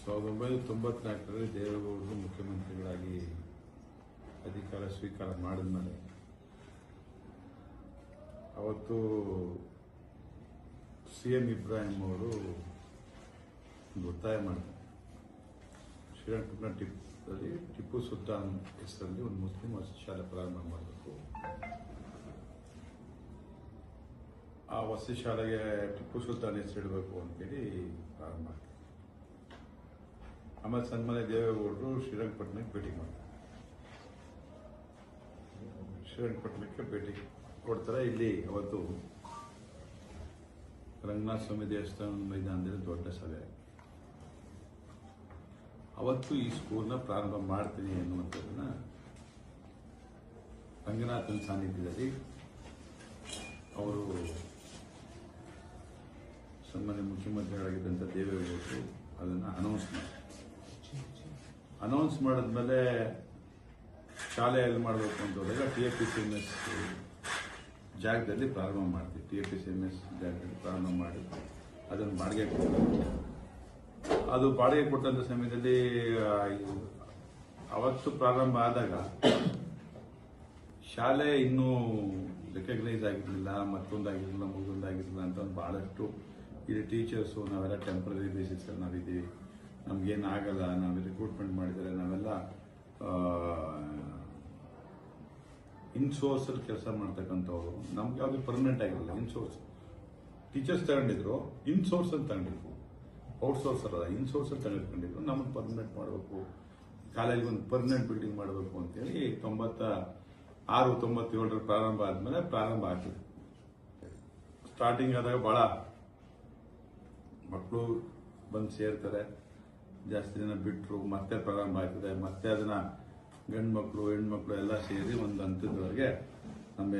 1994ರಲ್ಲಿ ದೇವೇಗೌಡರು ಮುಖ್ಯಮಂತ್ರಿಗಳಾಗಿ ಅಧಿಕಾರ ಸ್ವೀಕಾರ ಮಾಡಿದ ಮೇಲೆ ಅವತ್ತು CM ಇಬ್ರಾಹಿಂ ಅವರು ಒತ್ತಾಯ ಮಾಡಿದ್ರು. ಶ್ರೀರಂಗಪಟ್ಟಣ ಟಿಪ್ಪು ಸುಲ್ತಾನ್ ಹೆಸರಲ್ಲಿ ಒಂದು ಮುಸ್ಲಿಂ ವಸತಿ ಶಾಲೆ ಪ್ರಾರಂಭ ಮಾಡಬೇಕು. ಆ ವಸತಿ ಶಾಲೆಗೆ ಟಿಪ್ಪು ಸುಲ್ತಾನ್ ಹೆಸರಿಡಬೇಕು ಅಂತೇಳಿ ಪ್ರಾರಂಭ ಮಾಡ್ತಾರೆ. ಆಮೇಲೆ ಸನ್ಮಾನ್ಯ ದೇವೇಗೌಡರು ಶ್ರೀರಂಗಪಟ್ಟಣಕ್ಕೆ ಭೇಟಿ ಮಾಡ್ತಾರೆ. ಶ್ರೀರಂಗಪಟ್ಟಣಕ್ಕೆ ಭೇಟಿ ಕೊಡ್ತಾರೆ. ಇಲ್ಲಿ ಅವತ್ತು ರಂಗನಾಥ ಸ್ವಾಮಿ ದೇವಸ್ಥಾನ ಮೈದಾನದಲ್ಲಿ ದೊಡ್ಡ ಸಭೆ. ಅವತ್ತು ಈ ಸ್ಕೂಲ್ನ ಪ್ರಾರಂಭ ಮಾಡ್ತೀನಿ ಎನ್ನುವಂಥದ್ದನ್ನ ರಂಗನಾಥನ ಸಾನ್ನಿಧ್ಯದಲ್ಲಿ ಅವರು ಸನ್ಮಾನ್ಯ ಮುಖ್ಯಮಂತ್ರಿಗಳಾಗಿದ್ದಂಥ ದೇವೇಗೌಡರು ಅದನ್ನು ಅನೌನ್ಸ್ ಮಾಡಿದ್ಮೇಲೆ ಶಾಲೆ ಎಲ್ಲಿ ಮಾಡಬೇಕು ಅಂತ ಹೋದಾಗ TAPCMS ಜಾಗದಲ್ಲಿ ಪ್ರಾರಂಭ ಮಾಡ್ತೀವಿ. TAPCMS ಜಾಗದಲ್ಲಿ ಪ್ರಾರಂಭ ಮಾಡಿ ಅದನ್ನು ಬಾಡಿಗೆ ಕೊಡ್ತಾರೆ. ಅದು ಬಾಡಿಗೆ ಕೊಟ್ಟಂಥ ಸಮಯದಲ್ಲಿ ಅವತ್ತು ಪ್ರಾರಂಭ ಆದಾಗ ಶಾಲೆ ಇನ್ನೂ ರೆಕಗ್ನೈಸ್ ಆಗಿರಲಿಲ್ಲ, ಮತ್ತೊಂದಾಗಿರಲಿಲ್ಲ, ಮಗದೊಂದಾಗಿರಲಿಲ್ಲ ಅಂತ ಒಂದು ಭಾಳಷ್ಟು ಇಲ್ಲಿ ಟೀಚರ್ಸು ನಾವೆಲ್ಲ ಟೆಂಪ್ರರಿ ಬೇಸಿಸಲ್ಲಿ ನಾವಿದ್ದೀವಿ, ನಮಗೇನು ಆಗಲ್ಲ, ನಾವು ರಿಕ್ರೂಟ್ಮೆಂಟ್ ಮಾಡಿದರೆ ನಾವೆಲ್ಲ ಇನ್ಸೋರ್ಸಲ್ಲಿ ಕೆಲಸ ಮಾಡ್ತಕ್ಕಂಥವ್ರು, ನಮ್ಗೆ ಯಾವುದು ಪರ್ಮನೆಂಟ್ ಆಗಿರಲಿಲ್ಲ. ಇನ್ಸೋರ್ಸ್ ಟೀಚರ್ಸ್ ತಗೊಂಡಿದ್ರು, ಇನ್ಸೋರ್ಸ್ ಅಂತ ತಗೊಂಡಿದ್ರು, ಔಟ್ಸೋರ್ಸ್ ಅಲ್ಲ, ಇನ್ಸೋರ್ಸಲ್ಲಿ ತಗೊಂಡಿದ್ರು. ನಮಗೆ ಪರ್ಮನೆಂಟ್ ಮಾಡಬೇಕು, ಕಾಲೇಜಿಗೆ ಒಂದು ಪರ್ಮನೆಂಟ್ ಬಿಲ್ಡಿಂಗ್ ಮಾಡಬೇಕು ಅಂತೇಳಿ 96-97 ಪ್ರಾರಂಭ ಆದಮೇಲೆ ಪ್ರಾರಂಭ ಆಗ್ತದೆ. ಸ್ಟಾರ್ಟಿಂಗ್ ಆದಾಗ ಭಾಳ ಮಕ್ಕಳು ಬಂದು ಸೇರ್ತಾರೆ, ಜಾಸ್ತಿ ದಿನ ಬಿಟ್ಟರು, ಮತ್ತೆ ಪ್ರಾರಂಭ ಆಗ್ತದೆ. ಮತ್ತೆ ಅದನ್ನ ಗಂಡು ಮಕ್ಕಳು ಹೆಣ್ಮಕ್ಳು ಎಲ್ಲ ಸೇರಿ ಒಂದು ಹಂತದವರೆಗೆ ನಮ್ಮ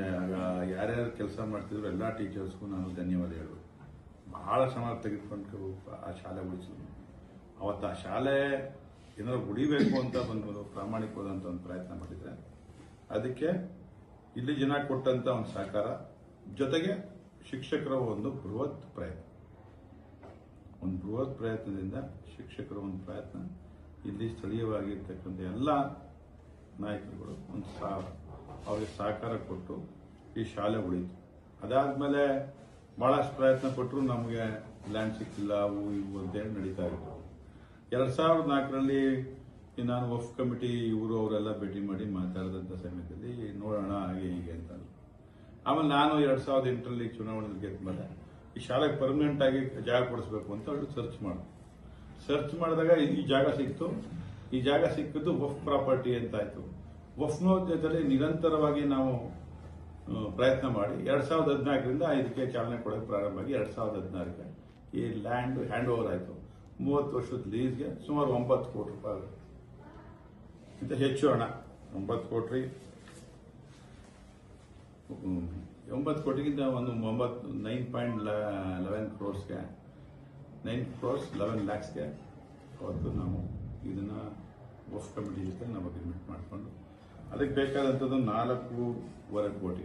ಯಾರ್ಯಾರು ಕೆಲಸ ಮಾಡ್ತಿದ್ರು ಎಲ್ಲ ಟೀಚರ್ಸ್ಗೂ ನಾನು ಧನ್ಯವಾದ ಹೇಳಬೇಕು. ಬಹಳ ಶ್ರಮ ತೆಗೆದುಕೊಂಡು ಆ ಶಾಲೆ ಉಳಿಸಿದ್ರು. ಅವತ್ತು ಆ ಶಾಲೆ ಏನಾದ್ರು ಉಳಿಬೇಕು ಅಂತ ಬಂದು ಪ್ರಾಮಾಣಿಕವಾದಂಥ ಒಂದು ಪ್ರಯತ್ನ ಮಾಡಿದ್ರೆ ಅದಕ್ಕೆ ಇಲ್ಲಿ ಜನ ಕೊಟ್ಟಂತ ಒಂದು ಸಹಕಾರ, ಜೊತೆಗೆ ಶಿಕ್ಷಕರ ಒಂದು ಬೃಹತ್ ಪ್ರಯತ್ನದಿಂದ ಶಿಕ್ಷಕರ ಒಂದು ಪ್ರಯತ್ನ, ಇಲ್ಲಿ ಸ್ಥಳೀಯವಾಗಿರ್ತಕ್ಕಂಥ ಎಲ್ಲ ನಾಯಕರುಗಳು ಒಂದು ಅವ್ರಿಗೆ ಸಹಕಾರ ಕೊಟ್ಟು ಈ ಶಾಲೆ ಉಳಿತು. ಅದಾದ್ಮೇಲೆ ಬಹಳಷ್ಟು ಪ್ರಯತ್ನ ಪಟ್ಟರು, ನಮಗೆ ಲ್ಯಾಂಡ್ ಸಿಕ್ಕಿಲ್ಲ, ಅವು ಇವು ಅಂತೇಳಿ ನಡೀತಾ ಇತ್ತು. 2004ರಲ್ಲಿ ನಾನು ವಫ್ ಕಮಿಟಿ ಇವರು ಅವರೆಲ್ಲ ಭೇಟಿ ಮಾಡಿ ಮಾತಾಡಿದಂಥ ಸಮಯದಲ್ಲಿ ನೋಡೋಣ ಹಾಗೆ ಹೀಗೆ ಅಂತ. ಆಮೇಲೆ ನಾನು 2008ರಲ್ಲಿ ಚುನಾವಣೆಯಲ್ಲಿ ಗೆದ್ದ ಮೇಲೆ ಈ ಶಾಲೆಗೆ ಪರ್ಮನೆಂಟ್ ಆಗಿ ಜಾಗ ಕೊಡಿಸ್ಬೇಕು ಅಂತ ಅವರು ಸರ್ಚ್ ಮಾಡಿದಾಗ ಈ ಜಾಗ ಸಿಕ್ತು. ಈ ಜಾಗ ಸಿಕ್ಕಿದ್ದು ವಫ್ ಪ್ರಾಪರ್ಟಿ ಅಂತ ಆಯ್ತು. ವಫ್ನ ಜೊತೆಲಿ ನಿರಂತರವಾಗಿ ನಾವು ಪ್ರಯತ್ನ ಮಾಡಿ 2014ರಿಂದ ಇದಕ್ಕೆ ಚಾಲನೆ ಕೊಡೋಕೆ ಪ್ರಾರಂಭ ಆಗಿ 2016ಕ್ಕೆ ಈ ಲ್ಯಾಂಡ್ ಹ್ಯಾಂಡ್ ಓವರ್ ಆಯಿತು. 30 ವರ್ಷದ ಲೀಸ್ಗೆ ಸುಮಾರು 9 ಕೋಟಿ ರೂಪಾಯಿ ಇಂತ ಹೆಚ್ಚು ಹಣ, 9 ಕೋಟಿ 9 ಕೋಟಿಗಿಂತ ಒಂದು 9.11 ಕ್ರೋರ್ಸ್ಗೆ 9 crores 11 lakhsಗೆ ಅವತ್ತು ನಾವು ಇದನ್ನ ವಫ್ ಕಮಿಟಿ ಜೊತೆ ನಾವು ಅಗ್ರಿಮೆಂಟ್ ಮಾಡಿಕೊಂಡು ಅದಕ್ಕೆ ಬೇಕಾದಂಥದ್ದು 4.55 ಕೋಟಿ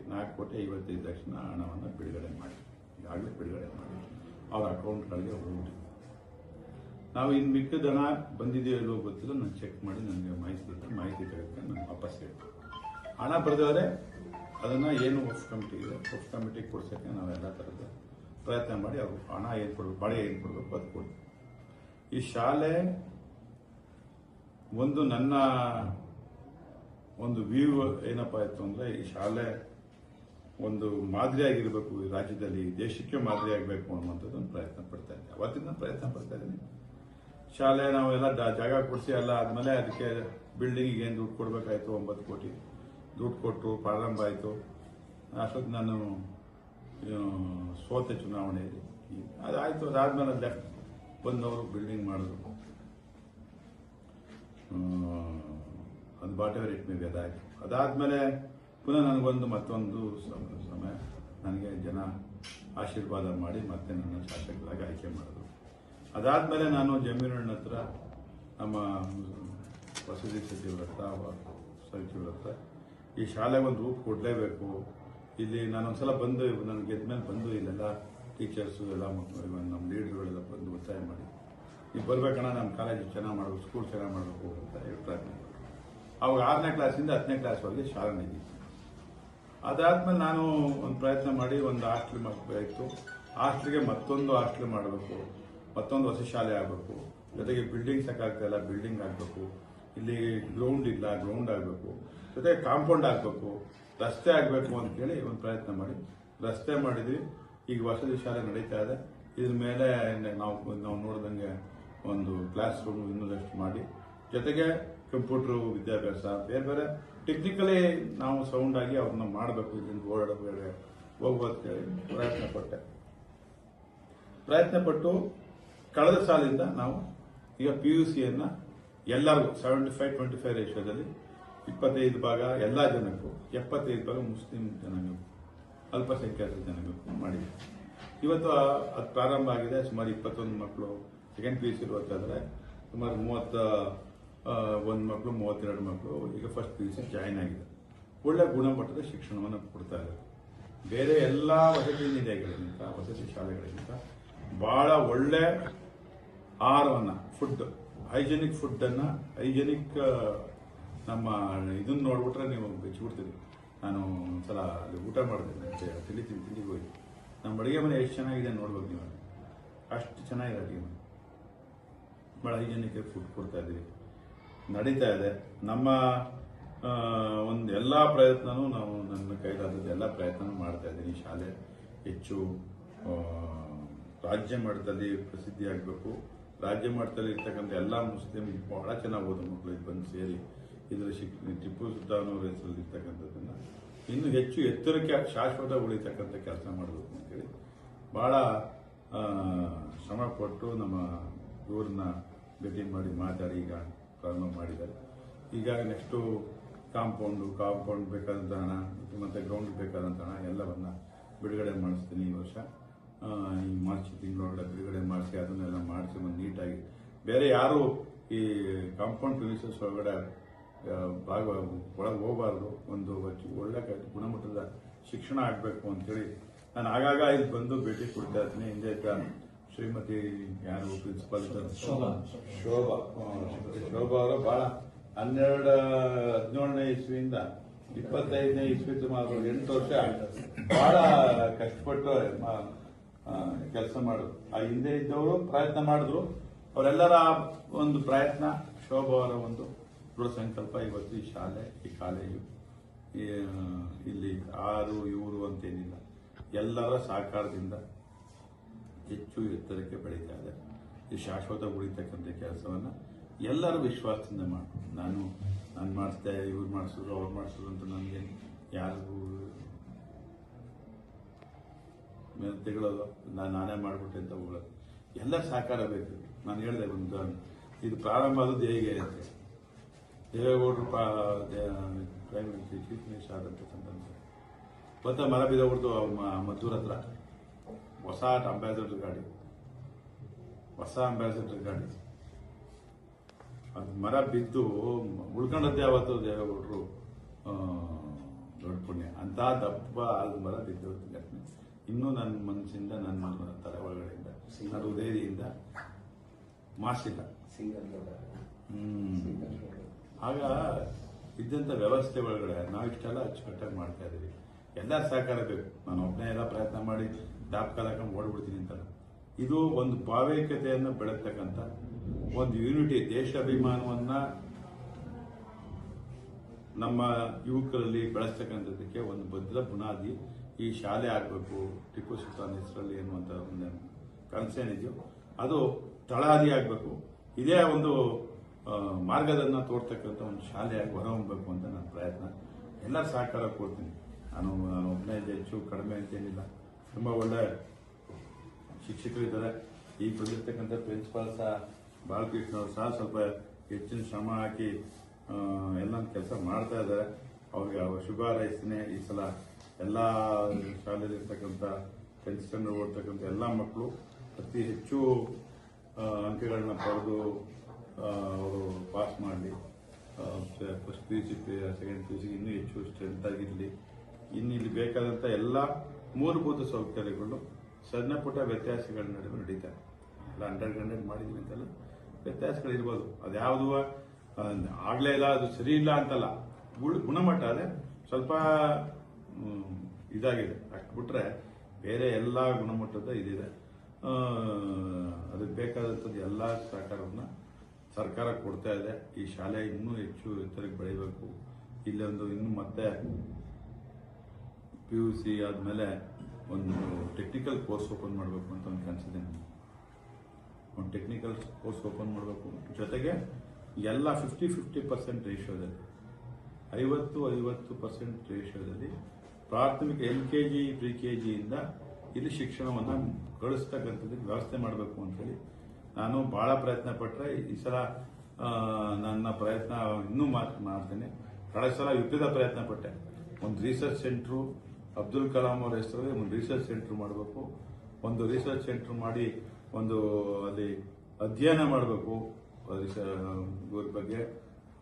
ಹಣವನ್ನು ಬಿಡುಗಡೆ ಮಾಡಿ ಈಗಾಗಲೇ ಬಿಡುಗಡೆ ಮಾಡಿ ಅವ್ರ ಅಕೌಂಟ್ಗಳಿಗೆ ಹೋಗ್ಬಿಟ್ಟು ನಾವು ಇನ್ನು ಮಿಕ್ಕಿದ ಹಣ ಬಂದಿದೆಯೋ ಇಲ್ಲವೋ ಗೊತ್ತಿಲ್ಲ. ನಾನು ಚೆಕ್ ಮಾಡಿ ನನಗೆ ಮಾಹಿತಿ ತೆಗೆದುಕೊಂಡು ನಾನು ವಾಪಸ್ ಹೇಳ್ತೀನಿ. ಹಣ ಬರೆದವರೆ ಅದನ್ನು ಏನು ವಫ್ ಕಮಿಟಿ ಇದೆ, ವಫ್ ಕಮಿಟಿಗೆ ಕೊಡ್ಸೋಕ್ಕೆ ನಾವೆಲ್ಲ ಥರದ ಪ್ರಯತ್ನ ಮಾಡಿ ಅವರು ಹಣ ಏನು ಕೊಡಬೇಕು, ಬಾಡಿಗೆ ಏನು ಕೊಡಬೇಕು ಅದು ಕೊಡ್ತೀವಿ. ಈ ಶಾಲೆ ಒಂದು ನನ್ನ ಒಂದು ವ್ಯೂ ಏನಪ್ಪ ಆಯಿತು ಅಂದರೆ, ಈ ಶಾಲೆ ಒಂದು ಮಾದರಿಯಾಗಿರಬೇಕು, ಈ ರಾಜ್ಯದಲ್ಲಿ ದೇಶಕ್ಕೆ ಮಾದರಿ ಆಗಬೇಕು ಅನ್ನುವಂಥದ್ದು ಒಂದು ಪ್ರಯತ್ನ ಪಡ್ತಾ ಇದ್ದೆ. ಅವತ್ತಿನ ಪ್ರಯತ್ನ ಪಡ್ತಾ ಇದ್ದೀನಿ. ಶಾಲೆ ನಾವೆಲ್ಲ ಜಾಗ ಕೊಡಿಸಿ ಎಲ್ಲ ಆದಮೇಲೆ ಅದಕ್ಕೆ ಬಿಲ್ಡಿಂಗಿಗೆ ಏನು ದುಡ್ಡು ಕೊಡಬೇಕಾಯ್ತು, 9 ಕೋಟಿ ದುಡ್ಡು ಕೊಟ್ಟು ಪ್ರಾರಂಭ ಆಯಿತು. ಅಷ್ಟೊತ್ತು ನಾನು ಸೋತೆ ಚುನಾವಣೆಯಲ್ಲಿ. ಅದಾಯಿತು. ಅದಾದ್ಮೇಲೆ ಲೆಫ್ಟ್ ಬಂದವರು ಬಿಲ್ಡಿಂಗ್ ಮಾಡಿದ್ರು. ಅದು ಬಾಟೆವರ್ ಇಟ್ ಮೇಲೆ ಅದಾಯಿತು. ಅದಾದಮೇಲೆ ಪುನಃ ನನಗೊಂದು ಮತ್ತೊಂದು ಸಮಯ ನನಗೆ ಜನ ಆಶೀರ್ವಾದ ಮಾಡಿ ಮತ್ತೆ ನನ್ನ ಶಾಸಕರಾಗಿ ಆಯ್ಕೆ ಮಾಡಿದ್ರು. ಅದಾದಮೇಲೆ ನಾನು ಜಮೀರಣ್ಣ ಹತ್ರ, ನಮ್ಮ ವಸತಿ ಸಚಿವರ ಹತ್ರ ಈ ಶಾಲೆಗೆ ಒಂದು ರೂಪ ಕೊಡಲೇಬೇಕು. ಇಲ್ಲಿ ನಾನೊಂದ್ಸಲ ಬಂದು ನನಗೆ ಗೆದ್ಮೇಲೆ ಬಂದು ಇಲ್ಲೆಲ್ಲ ಟೀಚರ್ಸು ಎಲ್ಲ ಮಕ್ಕಳು ನಮ್ಮ ಲೀಡರ್ಗಳೆಲ್ಲ ಬಂದು ಒತ್ತಾಯ ಮಾಡಿ ನೀವು ಬರ್ಬೇಕಣ್ಣ ನಮ್ಮ ಕಾಲೇಜ್ ಚೆನ್ನಾಗಿ ಮಾಡಬೇಕು, ಸ್ಕೂಲ್ ಚೆನ್ನಾಗಿ ಮಾಡಬೇಕು ಅಂತ ಹೇಳಿ ಪ್ರಯತ್ನ ಪಟ್ಟರು. ಅವಾಗ 6ನೇ ಕ್ಲಾಸಿಂದ 10ನೇ ಕ್ಲಾಸ್ವರೆಗೆ ಶಾಲೆ ನಡೆಯಿತು. ಅದಾದ್ಮೇಲೆ ನಾನು ಒಂದು ಪ್ರಯತ್ನ ಮಾಡಿ ಒಂದು ಹಾಸ್ಟೆಲ್ ಮಾಡಬೇಕಾಯಿತು. ಹಾಸ್ಟೆಲ್ಗೆ ಮತ್ತೊಂದು ಹಾಸ್ಟೆಲ್ ಮಾಡಬೇಕು, ಮತ್ತೊಂದು ಹೊಸ ಶಾಲೆ ಆಗಬೇಕು, ಜೊತೆಗೆ ಬಿಲ್ಡಿಂಗ್ ಸಾಕಾಗ್ತಾಯಿಲ್ಲ, ಬಿಲ್ಡಿಂಗ್ ಆಗಬೇಕು, ಇಲ್ಲಿ ಗ್ರೌಂಡ್ ಇಲ್ಲ, ಗ್ರೌಂಡ್ ಆಗಬೇಕು, ಜೊತೆಗೆ ಕಾಂಪೌಂಡ್ ಆಗಬೇಕು, ರಸ್ತೆ ಆಗಬೇಕು ಅಂತೇಳಿ ಒಂದು ಪ್ರಯತ್ನ ಮಾಡಿ ರಸ್ತೆ ಮಾಡಿದ್ವಿ. ಈಗ ವಸತಿ ಶಾಲೆ ನಡೀತಾ ಇದೆ. ಇದ್ರ ಮೇಲೆ ನಾವು ನೋಡಿದಂಗೆ ಒಂದು ಕ್ಲಾಸ್ ರೂಮ್ ಇನ್ನೊಂದಷ್ಟು ಮಾಡಿ, ಜೊತೆಗೆ ಕಂಪ್ಯೂಟ್ರು ವಿದ್ಯಾಭ್ಯಾಸ, ಬೇರೆ ಬೇರೆ ಟೆಕ್ನಿಕಲಿ ನಾವು ಸೌಂಡ್ ಆಗಿ ಅವ್ರನ್ನ ಮಾಡಬೇಕು, ಇದನ್ನು ಓಡಾಡಬೇಡ ಹೋಗುವಂತೇಳಿ ಪ್ರಯತ್ನಪಟ್ಟು ಕಳೆದ ಸಾಲಿಂದ ನಾವು ಈಗ PUCಯನ್ನು ಎಲ್ಲರಿಗೂ 75-25 ರೇಷಿಯೋದಲ್ಲಿ 25 ಭಾಗ ಎಲ್ಲ ಜನಕ್ಕೂ, 75 ಭಾಗ ಮುಸ್ಲಿಂ ಜನಾಂಗಕ್ಕೂ, ಅಲ್ಪಸಂಖ್ಯಾತ ಜನಾಂಗಕ್ಕೂ ಮಾಡಿದ್ವಿ. ಇವತ್ತು ಅದು ಪ್ರಾರಂಭ ಆಗಿದೆ. ಸುಮಾರು 21 ಮಕ್ಕಳು ಸೆಕೆಂಡ್ PUC ಓದ್ತಾಯಿದ್ರೆ, ಸುಮಾರು 31 ಮಕ್ಕಳು, 32 ಮಕ್ಕಳು ಈಗ ಫಸ್ಟ್ PUC ಜಾಯಿನ್ ಆಗಿದೆ. ಒಳ್ಳೆ ಗುಣಮಟ್ಟದ ಶಿಕ್ಷಣವನ್ನು ಕೊಡ್ತಾ ಇದ್ದಾರೆ. ಬೇರೆ ಎಲ್ಲ ವಸತಿ ನಿಲಯಗಳಿಗಿಂತ, ವಸತಿ ಶಾಲೆಗಳಿಗಿಂತ ಬಹಳ ಒಳ್ಳೆ ಆಹಾರವನ್ನು, ಹೈಜೆನಿಕ್ ಫುಡ್ಡನ್ನು, ಹೈಜೆನಿಕ್ ನಮ್ಮ ಇದನ್ನು ನೋಡ್ಬಿಟ್ರೆ ನೀವು ಬೆಚ್ಚಿಬಿಡ್ತೀರಿ. ನಾನು ಒಂದ್ಸಲ ಅಲ್ಲಿ ಊಟ ಮಾಡಿದೆ, ತಿಂಡಿಗೆ ಹೋಗಿ ನಮ್ಮ ಅಡುಗೆ ಮನೆ ಎಷ್ಟು ಚೆನ್ನಾಗಿದೆ ನೋಡ್ಬೇಕು ನೀವು. ಅಷ್ಟು ಚೆನ್ನಾಗಿದೆ ಅಡುಗೆ ಮನೆ, ಭಾಳ ಹೈಜೆನಿಕ್ ಫುಡ್ ಕೊಡ್ತಾ ಇದ್ದೀವಿ, ನಡೀತಾ ಇದೆ. ನಮ್ಮ ಒಂದು ಎಲ್ಲ ಪ್ರಯತ್ನನೂ ನಾವು ನನ್ನ ಕೈಲಾದದ್ದು ಎಲ್ಲ ಪ್ರಯತ್ನ ಮಾಡ್ತಾ ಇದ್ದೀನಿ. ಶಾಲೆ ಹೆಚ್ಚು ರಾಜ್ಯ ಮಟ್ಟದಲ್ಲಿ ಪ್ರಸಿದ್ಧಿ ಆಗಬೇಕು. ರಾಜ್ಯ ಮಟ್ಟದಲ್ಲಿ ಇರ್ತಕ್ಕಂಥ ಎಲ್ಲ ಮುಸ್ಲಿಂ ಬಹಳ ಚೆನ್ನಾಗಿ ಓದೋ ಮಕ್ಕಳು ಇದು ಬಂದು ಸೇರಿ ಇದರ ಟಿಪ್ಪು ಸುಲ್ತಾನ್ ಅವರ ಹೆಸರಲ್ಲಿ ಇರ್ತಕ್ಕಂಥದ್ದನ್ನು ಇನ್ನೂ ಹೆಚ್ಚು ಎತ್ತರಕ್ಕೆ ಶಾಶ್ವತ ಉಳಿತಕ್ಕಂಥ ಕೆಲಸ ಮಾಡಬೇಕು ಅಂತೇಳಿ ಭಾಳ ಶ್ರಮಪಟ್ಟು ನಮ್ಮ ಇವ್ರನ್ನ ಭೇಟಿ ಮಾಡಿ ಮಾತಾಡಿ ಈಗ ಪ್ರಾರಂಭ ಮಾಡಿದ್ದಾರೆ. ಈಗ ನೆಕ್ಸ್ಟು ಕಾಂಪೌಂಡ್ ಬೇಕಾದಂಥ ಹಣ ಮತ್ತು ಗ್ರೌಂಡ್ ಬೇಕಾದಂಥ ಹಣ ಎಲ್ಲವನ್ನು ಬಿಡುಗಡೆ ಮಾಡಿಸ್ತೀನಿ ಈ ವರ್ಷ. ಈ ಮಾರ್ಚ್ ತಿಂಗಳೊಳಗಡೆ ಬಿಡುಗಡೆ ಮಾಡಿಸಿ ಅದನ್ನೆಲ್ಲ ಮಾಡಿಸಿ ಒಂದು ನೀಟಾಗಿ ಬೇರೆ ಯಾರು ಈ ಕಾಂಪೌಂಡ್ ಪ್ರಿಮಿಸಸ್ ಒಳಗಡೆ ಒಳಗೆ ಹೋಗಬಾರ್ದು. ಒಂದು ಒಳ್ಳೆ ಗುಣಮಟ್ಟದ ಶಿಕ್ಷಣ ಆಗಬೇಕು ಅಂತೇಳಿ ನಾನು ಆಗಾಗ ಇಲ್ಲಿ ಬಂದು ಭೇಟಿ ಕೊಡ್ತಾ ಇರ್ತೀನಿ. ಹಿಂದೆ ಶ್ರೀಮತಿ ಯಾರು ಪ್ರಿನ್ಸಿಪಾಲ್ ಶೋಭಾ ಅವರು ಭಾಳ 17ನೇ ಇಸ್ವಿಯಿಂದ 25ನೇ ಇಸ್ವಿ ಸುಮಾರು 8 ವರ್ಷ ಭಾಳ ಕಷ್ಟಪಟ್ಟು ಕೆಲಸ ಮಾಡಿದ್ರು. ಆ ಹಿಂದೆ ಇದ್ದವರು ಪ್ರಯತ್ನ ಮಾಡಿದ್ರು. ಅವರೆಲ್ಲರ ಒಂದು ಪ್ರಯತ್ನ, ಶೋಭಾ ಅವರ ಒಂದು ದೃಢ ಸಂಕಲ್ಪ ಇವತ್ತು ಈ ಕಾಲೇಜು ಇಲ್ಲಿ ಇವರು ಅಂತೇನಿಲ್ಲ, ಎಲ್ಲರ ಸಹಕಾರದಿಂದ ಹೆಚ್ಚು ಎತ್ತರಕ್ಕೆ ಬೆಳೀತಾ ಇದೆ. ಈ ಶಾಶ್ವತ ಉಳಿತಕ್ಕಂಥ ಕೆಲಸವನ್ನು ಎಲ್ಲರ ವಿಶ್ವಾಸದಿಂದ ಮಾಡಿ ನಾನು ಮಾಡಿಸ್ದೆ, ಇವ್ರು ಮಾಡಿಸಿದ್ರು, ಅವ್ರು ಮಾಡಿಸಿದ್ರು ಅಂತ ನನಗೆ ಯಾರಿಗೂ ತೆಗಳೋದು, ನಾನೇ ಮಾಡಿಬಿಟ್ಟೆ ಅಂತ ಹೋಗೋದು, ಎಲ್ಲ ಸಹಕಾರ ಬೇಕು. ನಾನು ಹೇಳಿದೆ ಒಂದು ಇದು ಪ್ರಾರಂಭ ಆದದ್ದು ಹೇಗೆ ಅಂತ, ದೇವೇಗೌಡರು ಪ್ರೈಮ್ ಮಿನಿಸ್ಟರ್ ಚೀಫ್ ಮಿನಿಸ್ಟರ್ ಆದಂಥ ಸಂದರ್ಭ ಗೊತ್ತಾ, ಮರ ಬಿದ್ದೋಗ್ಬಿಡ್ತು ಮದ್ದೂರ್ ಹತ್ರ. ಹೊಸ ಅಂಬಾಸಿಡರ್ ಗಾಡಿ ಅದು ಮರ ಬಿದ್ದು ಉಳ್ಕೊಂಡದ್ದೇ ಅವತ್ತು ದೇವೇಗೌಡರು ದೊಡ್ಡ ಪುಣ್ಯ. ಅಂತ ದಪ್ಪ ಅದು ಮರ ಬಿದ್ದು ಘಟನೆ ಇನ್ನೂ ನನ್ನ ಮನಸ್ಸಿಂದ, ನನ್ನ ತಲೆ ಒಳಗಡೆಯಿಂದ, ನನ್ನ ಹೃದಯದಿಂದ ಮಾಸಿಲ್ಲ. ಆಗ ಇದ್ದಂಥ ವ್ಯವಸ್ಥೆ ಒಳಗಡೆ ನಾವು ಇಷ್ಟೆಲ್ಲ ಅಚ್ಚುಕಟ್ಟಾಗಿ ಮಾಡ್ತಾ ಇದ್ದೀವಿ. ಎಲ್ಲ ಸಹಕಾರ ಬೇಕು. ನಾನು ಒಬ್ಬನೇ ಎಲ್ಲ ಪ್ರಯತ್ನ ಮಾಡಿ ದಾಪ್ಕಾಲ ಹಾಕೊಂಡು ಓಡ್ಬಿಡ್ತೀನಿ ಅಂತಲ್ಲ. ಇದು ಒಂದು ಭಾವೈಕ್ಯತೆಯನ್ನು ಬೆಳೆಸ್ತಕ್ಕಂಥ ಒಂದು ಯೂನಿಟಿ, ದೇಶಾಭಿಮಾನವನ್ನ ನಮ್ಮ ಯುವಕರಲ್ಲಿ ಬೆಳೆಸ್ತಕ್ಕಂಥದ್ದಕ್ಕೆ ಒಂದು ಭದ್ರ ಬುನಾದಿ ಈ ಶಾಲೆ ಆಗಬೇಕು. ಟಿಪ್ಪು ಸುಲ್ತಾನ್ ಹೆಸರಲ್ಲಿ ಎನ್ನುವಂಥ ಒಂದು ಕನಸೇನಿದೆಯೋ ಅದು ತಳಹದಿ ಆಗಬೇಕು. ಇದೇ ಒಂದು ಮಾರ್ಗದನ್ನು ತೋರ್ತಕ್ಕಂಥ ಒಂದು ಶಾಲೆಯಾಗಿ ಹೊರಹೊಮ್ಮಬೇಕು ಅಂತ ನನ್ನ ಪ್ರಯತ್ನ. ಎಲ್ಲರ ಸಹಕಾರ ಕೊಡ್ತೀನಿ. ನಾನು ಒಬ್ಬನೇ ಹೆಚ್ಚು ಕಡಿಮೆ ಅಂತೇನಿಲ್ಲ. ತುಂಬ ಒಳ್ಳೆ ಶಿಕ್ಷಕರು ಇದ್ದಾರೆ. ಈಗ ಬಂದಿರ್ತಕ್ಕಂಥ ಪ್ರಿನ್ಸಿಪಾಲ್ ಸಹ ಬಾಲಕೃಷ್ಣ ಅವರು ಸಹ ಸ್ವಲ್ಪ ಹೆಚ್ಚಿನ ಶ್ರಮ ಹಾಕಿ ಎಲ್ಲ ಕೆಲಸ ಮಾಡ್ತಾ ಇದ್ದಾರೆ. ಅವ್ರಿಗೆ ಶುಭ ಹಾರೈಸ್ತೀನಿ. ಈ ಸಲ ಎಲ್ಲ ಶಾಲೆಯಲ್ಲಿರ್ತಕ್ಕಂಥ 10th ಸ್ಟ್ಯಾಂಡರ್ಡ್ ಓದ್ತಕ್ಕಂಥ ಎಲ್ಲ ಮಕ್ಕಳು ಅತಿ ಹೆಚ್ಚು ಅಂಕಗಳನ್ನ ಪಡೆದು ಅವರು ಪಾಸ್ ಮಾಡಲಿ. ಫಸ್ಟ್ PUC ಸೆಕೆಂಡ್ PUC ಇನ್ನೂ ಹೆಚ್ಚು ಸ್ಟ್ರೆಂತ್ ಆಗಿರಲಿ. ಇನ್ನು ಇಲ್ಲಿ ಬೇಕಾದಂಥ ಎಲ್ಲ ಮೂಲಭೂತ ಸೌಕರ್ಯಗಳು ಸಣ್ಣ ಪುಟ್ಟ ವ್ಯತ್ಯಾಸಗಳ ನಡುವೆ ನಡೀತಾರೆ. ಎಲ್ಲ 100 ಮಾಡಿದ್ದೀವಿ ಅಂತೆಲ್ಲ ವ್ಯತ್ಯಾಸಗಳಿರ್ಬೋದು. ಅದ್ಯಾವುದು ಆಗಲೇ ಇಲ್ಲ, ಅದು ಸರಿ ಇಲ್ಲ ಅಂತಲ್ಲ, ಗುಣಮಟ್ಟ ಅದೇ ಸ್ವಲ್ಪ ಇದಾಗಿದೆ. ಅಷ್ಟು ಬಿಟ್ರೆ ಬೇರೆ ಎಲ್ಲ ಗುಣಮಟ್ಟದ ಇದಿದೆ. ಅದಕ್ಕೆ ಬೇಕಾದಂಥದ್ದು ಎಲ್ಲ ಸಹಕಾರವನ್ನು ಸರ್ಕಾರ ಕೊಡ್ತಾ ಇದೆ. ಈ ಶಾಲೆ ಇನ್ನೂ ಹೆಚ್ಚು ಎತ್ತರಕ್ಕೆ ಬೆಳಿಬೇಕು. ಇಲ್ಲೊಂದು ಇನ್ನು ಮತ್ತೆ PUC ಆದಮೇಲೆ ಒಂದು ಟೆಕ್ನಿಕಲ್ ಕೋರ್ಸ್ ಓಪನ್ ಮಾಡಬೇಕು ಅಂತ ಒಂದು ಕನಸಿದೆ ನನಗೆ. ಒಂದು ಟೆಕ್ನಿಕಲ್ ಕೋರ್ಸ್ ಓಪನ್ ಮಾಡಬೇಕು. ಜೊತೆಗೆ ಎಲ್ಲ 50-50% ರೇಷಿಯೋದಲ್ಲಿ 50-50% ರೇಷಿಯೋದಲ್ಲಿ ಪ್ರಾಥಮಿಕ LKG pre-KG ಇಂದ ಇಲ್ಲಿ ಶಿಕ್ಷಣವನ್ನು ಕಳಿಸ್ತಕ್ಕಂಥದ್ದಕ್ಕೆ ವ್ಯವಸ್ಥೆ ಮಾಡಬೇಕು ಅಂತೇಳಿ ನಾನು ಭಾಳ ಪ್ರಯತ್ನ ಪಟ್ಟರೆ ಈ ಸಲ ನನ್ನ ಪ್ರಯತ್ನ ಇನ್ನೂ ಮಾಡ್ತೇನೆ. ಕಳೆದ ಸಲ ವಿಪರೀತ ಪ್ರಯತ್ನ ಪಟ್ಟೆ. ಒಂದು ರಿಸರ್ಚ್ ಸೆಂಟ್ರು ಅಬ್ದುಲ್ ಕಲಾಂ ಅವರ ಹೆಸರಲ್ಲಿ ಒಂದು ರಿಸರ್ಚ್ ಸೆಂಟ್ರ್ ಮಾಡಬೇಕು. ಒಂದು ರಿಸರ್ಚ್ ಸೆಂಟ್ರ್ ಮಾಡಿ ಒಂದು ಅಲ್ಲಿ ಅಧ್ಯಯನ ಮಾಡಬೇಕು ಇವ್ರ ಬಗ್ಗೆ,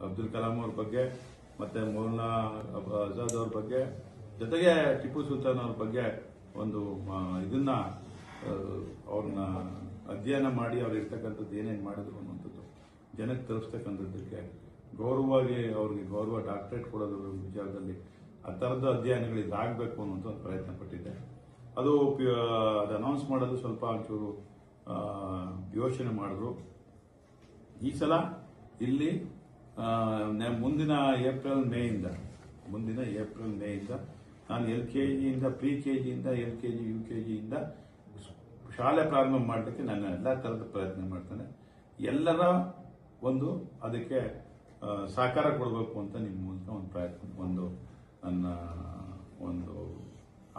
ಅಬ್ದುಲ್ ಕಲಾಂ ಅವ್ರ ಬಗ್ಗೆ, ಮತ್ತೆ ಮೌಲಾನಾ ಆಜಾದ್ ಅವ್ರ ಬಗ್ಗೆ, ಜೊತೆಗೆ ಟಿಪ್ಪು ಸುಲ್ತಾನ್ ಅವ್ರ ಬಗ್ಗೆ ಒಂದು ಇದನ್ನ ಅವ್ರನ್ನ ಅಧ್ಯಯನ ಮಾಡಿ ಅವ್ರು ಇರ್ತಕ್ಕಂಥದ್ದು ಏನೇನು ಮಾಡಿದ್ರು ಅನ್ನುವಂಥದ್ದು ಜನಕ್ಕೆ ತಲುಪಿಸ್ತಕ್ಕಂಥದ್ದಕ್ಕೆ ಗೌರವವಾಗಿ ಅವ್ರಿಗೆ ಗೌರವ ಡಾಕ್ಟರೇಟ್ ಕೊಡೋದ್ರ ವಿಚಾರದಲ್ಲಿ ಆ ಥರದ ಅಧ್ಯಯನಗಳು ಇದಾಗಬೇಕು ಅನ್ನೋಂಥ ಒಂದು ಪ್ರಯತ್ನ ಪಟ್ಟಿದ್ದೆ. ಅದು ಅನೌನ್ಸ್ ಮಾಡೋದು ಸ್ವಲ್ಪ ಒಂಚೂರು ಯೋಚನೆ ಮಾಡಿದ್ರು. ಈ ಸಲ ಇಲ್ಲಿ ಮುಂದಿನ ಏಪ್ರಿಲ್ ಮೇಯಿಂದ ನಾನು LKG ಇಂದ pre-KG ಇಂದ LKG UKG ಇಂದ ಶಾಲೆ ಪ್ರಾರಂಭ ಮಾಡಲಿಕ್ಕೆ ನಾನು ಎಲ್ಲ ಥರದ ಪ್ರಯತ್ನ ಮಾಡ್ತೇನೆ. ಎಲ್ಲರ ಒಂದು ಅದಕ್ಕೆ ಸಹಕಾರ ಕೊಡಬೇಕು ಅಂತ ನಿಮ್ಮ ಮೂಲಕ ಒಂದು ಪ್ರಯತ್ನ ನನ್ನ ಒಂದು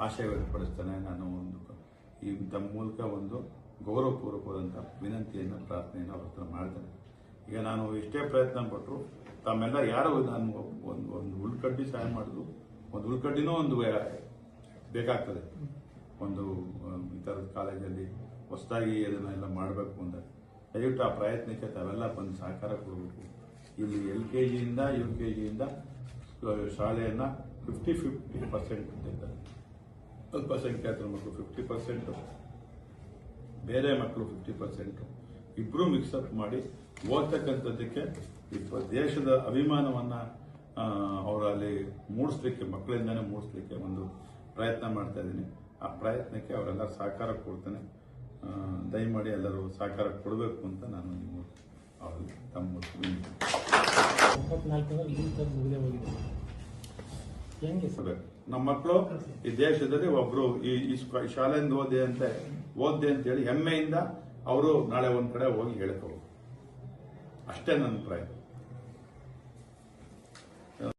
ಆಶಯ ವ್ಯಕ್ತಪಡಿಸ್ತೇನೆ. ನಾನು ಈ ತಮ್ಮ ಮೂಲಕ ಒಂದು ಗೌರವಪೂರ್ವಕವಾದಂಥ ವಿನಂತಿಯನ್ನು ಪ್ರಾರ್ಥನೆಯನ್ನು ಅವ್ರ ಹತ್ರ ಮಾಡ್ತೇನೆ. ಈಗ ನಾನು ಎಷ್ಟೇ ಪ್ರಯತ್ನ ಪಟ್ಟರು ತಮ್ಮೆಲ್ಲ ಯಾರೋ ನಾನು ಒಂದು ಉಳ್ಕಡ್ಡಿ ಸಹಾಯ ಮಾಡಿದ್ರು, ಒಂದು ಉಳ್ಕಡ್ಡಿನೂ ಒಂದು ಬೇಕಾಗ್ತದೆ. ಒಂದು ಈ ಥರದ ಕಾಲೇಜಲ್ಲಿ ಹೊಸದಾಗಿ ಅದನ್ನೆಲ್ಲ ಮಾಡಬೇಕು ಅಂತ ದಯವಿಟ್ಟು ಆ ಪ್ರಯತ್ನಕ್ಕೆ ತಾವೆಲ್ಲ ಬಂದು ಸಹಕಾರ ಕೊಡಬೇಕು. ಇಲ್ಲಿ LKG ಇಂದ UKG ಇಂದ ಶಾಲೆಯನ್ನು 50-50% ಅಂತಿದ್ದಾರೆ. ಅಲ್ಪಸಂಖ್ಯಾತರ ಮಕ್ಕಳು 50%, ಬೇರೆ ಮಕ್ಕಳು 50%, ಇಬ್ಬರು ಮಿಕ್ಸಪ್ ಮಾಡಿ ಓದ್ತಕ್ಕಂಥದ್ದಕ್ಕೆ ದೇಶದ ಅಭಿಮಾನವನ್ನು ಅವರಲ್ಲಿ ಮೂಡಿಸ್ಲಿಕ್ಕೆ, ಮಕ್ಕಳಿಂದನೇ ಮೂಡಿಸ್ಲಿಕ್ಕೆ ಒಂದು ಪ್ರಯತ್ನ ಮಾಡ್ತಾ ಇದ್ದೀನಿ. ಆ ಪ್ರಯತ್ನಕ್ಕೆ ಅವರೆಲ್ಲ ಸಹಕಾರ ಕೊಡ್ತೇನೆ. ದಯಮಾಡಿ ಎಲ್ಲರೂ ಸಹಕಾರ ಕೊಡಬೇಕು ಅಂತ ನಾನು ನಿಮ್ಮ ಅವರಲ್ಲಿ ತಮ್ಮ ನಮ್ಮ ಮಕ್ಕಳು ಈ ದೇಶದಲ್ಲಿ ಒಬ್ರು ಈ ಶಾಲೆಯಿಂದ ಓದೆ ಅಂತೇಳಿ ಹೆಮ್ಮೆಯಿಂದ ಅವರು ನಾಳೆ ಒಂದ್ ಕಡೆ ಹೋಗಿ ಹೇಳ್ಕೋಬೇಕು. ಅಷ್ಟೇ ನನ್ನ ಪ್ರಯತ್ನ.